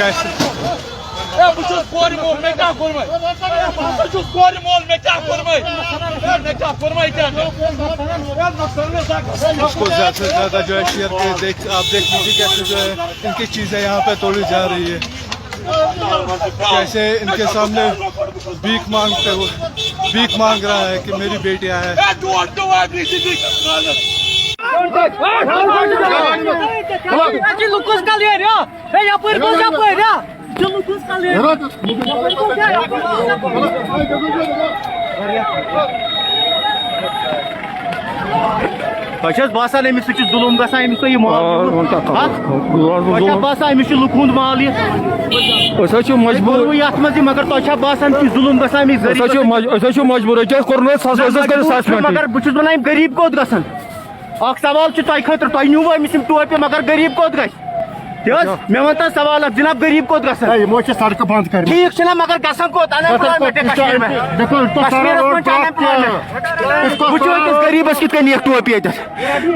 بہٕ چھُس کورِ مول مےٚ کیٛاہ کوٚرمَے بہٕ ہسا چھُس کورِ مول مےٚ کیٛاہ کوٚرمَے مےٚ کیٛاہ کوٚرمَے اس کو زیادہ سے زیادہ جو ہے شیئر کر آپ دیکھ لیجیے کیسے جو ہے ان کی چیزیں یہاں پہ توڑی جا رہی ہے، کیسے ان کے سامنے بھیک مانگتے ہوئے بھیک مانگ رہا ہے کہ میری بیٹیاں ہیں. تۄہہِ باسان أمِس سۭتۍ چھُ ظُلُم گژھان أمِس تۄہہِ یہِ مال باسان أمِس چھُ لُکھ ہُنٛد مال یہِ أسۍ چھِ مجبوٗر یتھ منٛز یہِ مگر تۄہہِ چھا باسان کہِ ظُلُم گژھان أمِس أسۍ چھِ مجبوٗر أسۍ کوٚرُن مگر بہٕ چھُس ونان یِم غریٖب کوٚت گژھن اکھ سوال چھُ تۄہہِ خٲطرٕ تۄہہِ نیوٗوٕ أمِس یِم ٹوپہِ مگر غریٖب کوٚت گژھِ تہِ حظ مےٚ ؤنۍ تو سوال اکھ جناب غریٖب کوٚت گژھن سڑکہٕ بنٛد کر ٹھیٖک چھُنہ مگر گژھن کوٚت انیمپلایمنٹ کشمیٖرس منٛز چھِ انیمپلایمنٹ وٕچھو أکِس غریٖبس کِتھ کٔنۍ نِیَکھ ٹوپہِ ییٚتٮ۪تھ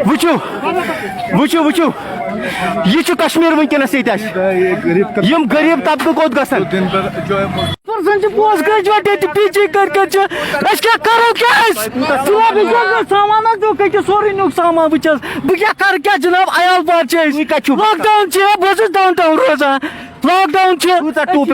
وٕچھو یہِ چھُ کشمیٖر وٕنکیٚنس ییٚتہِ اَسہِ یِم غریٖب طبقہٕ کوٚت گژھن پوسٹ گریجویٹ ییٚتہِ پی جی کٔرِتھ أسۍ کیٛاہ کرو کیٛاہ سامان حظ دیُکھ أکِس سورُے نیُکھ سامان بہٕ کیٛاہ کرٕ کیٛاہ جناب عیال بار چھِ أسۍ لاک ڈاوُن چھِ بہٕ چھُس ڈاوُن ٹاوُن روزان لاک ڈاوُن چھِ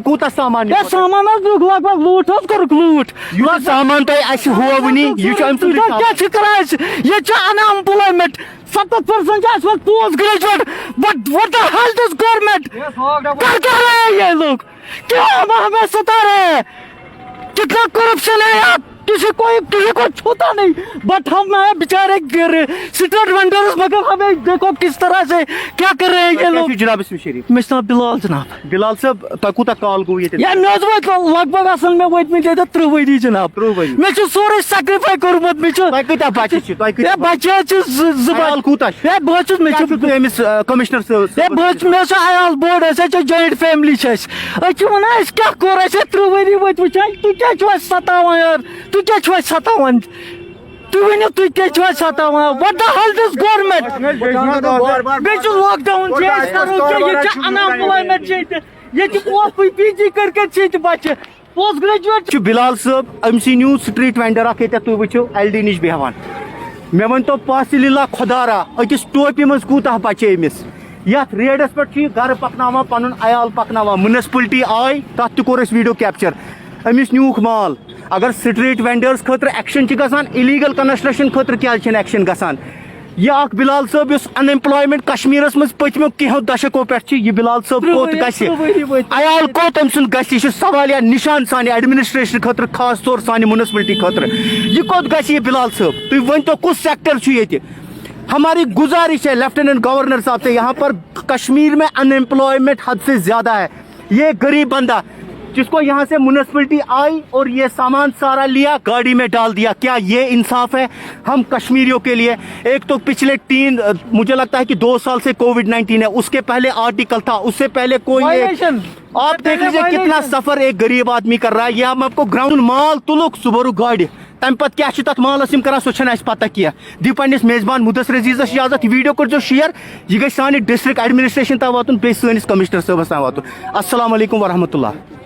کوٗتاہ سامان سامان حظ دیُکھ لگ بگ لوٗٹ حظ کوٚرُکھ لوٗٹ یوٗتاہ سامان تۄہہِ اَسہِ ہووٕنی یہِ چھُ أمۍ سُنٛد کیٛاہ چھِ کران أسۍ ییٚتہِ چھِ ان ایمپلایمنٹ 70% چھِ اَسہِ وۄنۍ post graduate but what the hell this government کر کیا رہے ہیں یہ لوگ کیوں ہمیں ستا رہے ہیں کتنا کرپشن ہے یہاں کسی کو چھوتا نہیں بٹ ہم ہیں بیچارے اسٹریٹ وینڈرز مگر ہمیں دیکھو کس طرح سے کیا کر رہے ہیں یہ لوگ جناب اسم شریف مےٚ چھُ ناو بلال جناب بلال صٲب تۄہہِ کوٗتاہ کال گوٚو ییٚتہِ مےٚ حظ وٲتۍ لگ بگ آسن مےٚ وٲتمٕتۍ ییٚتٮ۪تھ 30 ؤری جناب 30 ؤری مےٚ چھُ سورُے سیکرِفاے کوٚرمُت مےٚ چھُ تۄہہِ کۭتیاہ بچہِ چھِ بچہِ حظ چھِ زٕ بال کوٗتاہ بہٕ حظ چھُس مےٚ چھُ أمِس کٔمِشنر صٲب مےٚ چھُ عیال بوٚڑ أسۍ حظ چھِ جویِنٹ فیملی چھِ اَسہِ أسۍ چھِ ونان أسۍ کیٛاہ کوٚر اَسہِ 30 ؤری وٲتۍ وٕچھان تُہۍ کیٛاہ چھِو اَسہِ ستاوان یار تُہۍ کیٛاہ چھِو اَسہِ ستاوان تُہۍ ؤنِو تُہۍ کیٛاہ چھِو اَسہِ ستاوان what the hell this government بیٚیہِ چھُ لاک ڈاوُن چھِ أسۍ کرو کیٛاہ ییٚتہِ چھِ ان ایمپلایمنٹ چھِ ییٚتہِ پوسٹ پی جی کٔرِتھ چھِ ییٚتہِ بچہِ پوسٹ گریجویٹ چھُ بلال صٲب أمسٕے نیوٗ سٹریٹ وینڈر اکھ ییٚتٮ۪تھ تُہۍ وٕچھِو ایل ڈی نِش بیٚہوان مےٚ ؤنۍتو پاسہِ لِلہ خۄدارا أکِس ٹوپہِ منٛز کوٗتاہ بچے أمِس یتھ ریڈس پٮ۪ٹھ چھُ یہِ گرٕ پکناوان پنُن عیال پکناوان میونسپلٹی آیہِ تتھ تہِ کوٚر اَسہِ ویڈیو کیپچر أمِس نیوٗکھ مال اگر سٹریٹ وینڈرس خٲطرٕ ایکشن چھِ گژھان اِلیٖگل کنسٹرکشن خٲطرٕ کیٛازِ چھِنہٕ ایکشن گژھان یہِ اکھ بلال صٲب یُس ان ایمپلایمنٹ کشمیٖرس منٛز پٔتمیو کینٛہو دشکو پٮ۪ٹھ چھِ یہِ بلال صٲب کوٚت گژھِ عیال کوٚت أمۍ سُنٛد گژھِ یہِ چھُ سوالیا نِشان سانہِ ایڈمنسٹریشن خٲطرٕ خاص طور سانہِ میونسپلٹی خٲطرٕ یہِ کوٚت گژھِ یہِ بلال صٲب تُہۍ ؤنۍتو کُس سیکٹر چھُ ییٚتہِ ہماری گزارش ہے لیفٹیننٹ گورنر صاحب سے یہاں پر کشمیر میں ان ایمپلائمنٹ حد سے زیادہ ہے یہ غریب بندہ جس کو یہاں سے میونسپلٹی آئی اور یہ سامان سارا لیا گاڑی میں ڈال دیا کیا یہ انصاف ہے ہم کشمیریوں کے لیے ایک تو پچھلے مجھے لگتا ہے کہ 2 سال سے کووڈ-19 ہے اس کے پہلے آرٹیکل تھا اس سے پہلے کوئی آپ دیکھ لیجیے کتنا سفر ایک غریب آدمی کر رہا ہے یہ ہم آپ کو گراؤنڈ مال تلک سبرو گاڑی تمہ پتہ کیا تک مالس کران سو اس پتہ کیا دی پنس میزبان مدثر عزیزس اجازت ویڈیو کرو شیئر یہ گھر سانہ ڈسٹرکٹ ایڈمنسٹریشن تام واتن بیٚیہِ سٲنِس کمشنر صٲبس تام واتن السلام علیکم ورحمۃ اللہ.